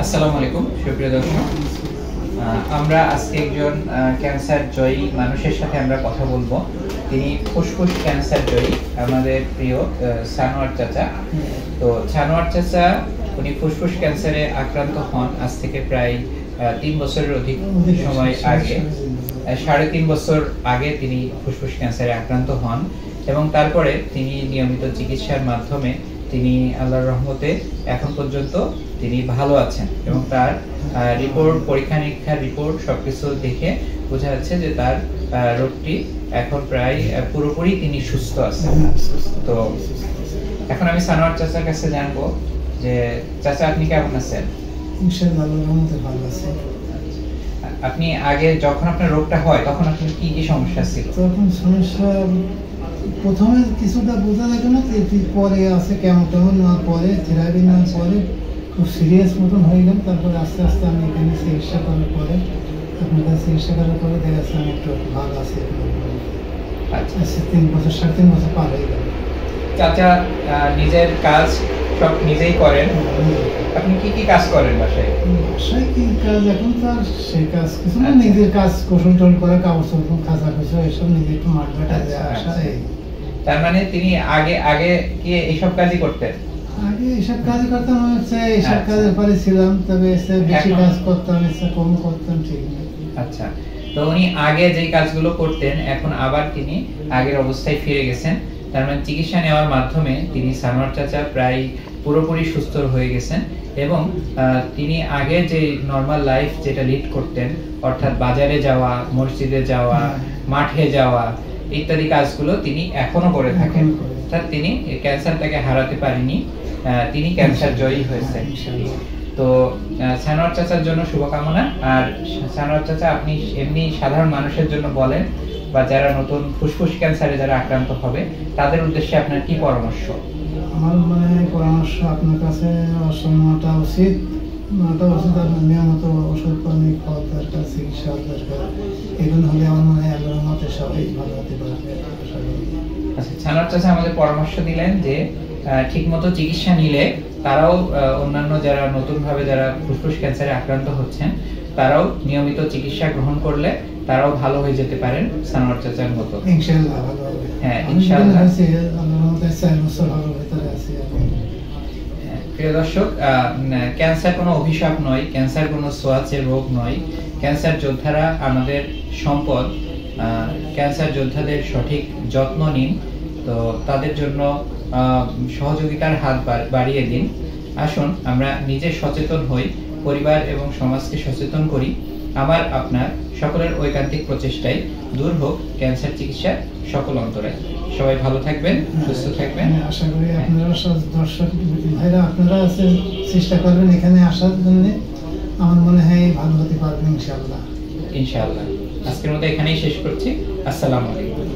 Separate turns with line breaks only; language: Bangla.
আসসালামু আলাইকুম সুপ্রিয় দর্শক, আমরা আজকে একজন ক্যান্সার জয়ী মানুষের সাথে আমরা কথা বলবো। তিনি ফুসফুস ক্যান্সার জয়ী, আমাদের প্রিয় সানোয়ার চাচা। তো সানোয়ার চাচা উনি ফুসফুস ক্যান্সারে আক্রান্ত হন আজ থেকে প্রায় 3 বছরের অধিক সময় আগে। 3.5 বছর আগে তিনি ফুসফুস ক্যান্সারে আক্রান্ত হন এবং তারপরে তিনি নিয়মিত চিকিৎসার মাধ্যমে তিনি আল্লাহর রহমতে এখন পর্যন্ত তিনি ভালো আছেন এবং তার রিপোর্ট, পরীক্ষা নিরীক্ষার রিপোর্ট সবকিছু দেখে বোঝা যাচ্ছে যে তার রোগটি এখন প্রায় পুরোপুরি তিনি সুস্থ আছেন। তো এখন আমি সানোয়ার চাচার কাছে জানবো যে চাচা আপনি কেমন আছেন?
ইনশাআল্লাহ আল্লাহর রহমতে ভালো আছি।
আপনি আগে যখন আপনার রোগটা হয় তখন আপনার কি কি সমস্যা ছিল?
তখন সমস্যা প্রথমে কিছুটা বোঝা যায় না, পরে আছে কেমন তেমন নেওয়ার পরে, থেরাপি নেওয়ার পরে খুব সিরিয়াস মতন হয়ে গেল। তারপরে আস্তে আস্তে আমি এখানে চিকিৎসা করার পরে, আপনার কাছে চিকিৎসা করার পরে দেখা যাচ্ছে আমি একটু ভালো আছি।
আচ্ছা,
3 বছর 3.5 বছর পার হয়ে গেল।
চাচা নিজের কাজ সব নিজেই করেন। আপনি কি কি কাজ করেন বাসায়?
বাসায় কি কাজ, এখন তো আর সেই কাজ কিছু না, নিজের কাজ কৌশল টোল করে, কাগজ চোপড় খাঁচা খুঁজো এসব নিজে একটু মাঠ ঘাটে আসা।
তার মানে তিনি আগে আগে কি এইসব কাজই করতেন?
আগে এসব কাজ করতাম, হচ্ছে এইসব কাজের পরে ছিলাম, তবে বেশি কাজ করতাম, কম করতাম, ঠিক না।
আচ্ছা, তো উনি আগে যে কাজগুলো করতেন এখন আবার তিনি আগের অবস্থায় ফিরে গেছেন। তার মানে চিকিৎসা নেওয়ার মাধ্যমে তিনি সানোয়ার চাচা প্রায় পুরোপুরি সুস্থ হয়ে গেছেন এবং তিনি আগে যে নরমাল লাইফ যেটা লিড করতেন, অর্থাৎ বাজারে যাওয়া, মসজিদে যাওয়া, মাঠে যাওয়া ইত্যাদি কাজগুলো তিনি এখনো করে থাকেন। অর্থাৎ তিনি ক্যান্সারটাকে হারাতে পারেনি, তিনি ক্যান্সার জয়ী হয়েছেন। তো সানোয়ার চাচার জন্য শুভকামনা। আর সানোয়ার চাচা আপনি এমনি সাধারণ মানুষের জন্য বলেন, বা যারা নতুন ফুসফুস ক্যান্সারে যারা আক্রান্ত হবে তাদের উদ্দেশ্যে আপনার কি পরামর্শ?
আমার মানে পরামর্শ, আপনার কাছে নেওয়াটা উচিত, আর নিয়মিত ওষুধ পানি খাওয়া দরকার, চিকিৎসা দরকার। এগুলো হলে আমার মনে হয় আল্লাহর রহমতে সবাই ভালো হতে পারবে।
আচ্ছা, সানোয়ার চাচা আমাদের পরামর্শ দিলেন যে ঠিকমতো চিকিৎসা নিলে তারাও, অন্যান্য যারা নতুন ভাবে যারা ফুসফুস ক্যান্সারে আক্রান্ত হচ্ছেন তারাও নিয়মিত চিকিৎসা গ্রহণ করলে তারাও ভালো হয়ে যেতে পারেন সানোয়ার চাচার মতো।
ইনশাআল্লাহ ভালো হবে।
হ্যাঁ, ইনশাআল্লাহ।
আল্লাহর রহমতে 4 বছর ভালো ভিতরে আছি।
প্রিয় দর্শক, ক্যান্সার কোনো অভিশাপ নয়, ক্যান্সার কোনো ছোঁয়াচে রোগ নয়। ক্যান্সার যোদ্ধারা আমাদের সম্পদ। ক্যান্সার যোদ্ধাদের সঠিক যত্ন নিন, তো তাদের জন্য সহযোগিতার হাত বাড়িয়ে দিন। আসুন আমরা নিজে সচেতন হই, পরিবার এবং সমাজকে সচেতন করি। আমার আপনার সকলের ঐকান্তিক প্রচেষ্টায় দূর হোক ক্যান্সার চিকিৎসার সকল অন্তরায়। সবাই ভালো থাকবেন, সুস্থ থাকবেন।
আশা করি আপনারা সব দর্শক ভাইরা আপনারা চেষ্টা করবেন এখানে আসার জন্য। আমার মনে হয় ভালো হতে পারবেন ইনশাআল্লাহ।
ইনশাআল্লাহ। আজকের মতো এখানেই শেষ করছি। আসসালামু আলাইকুম।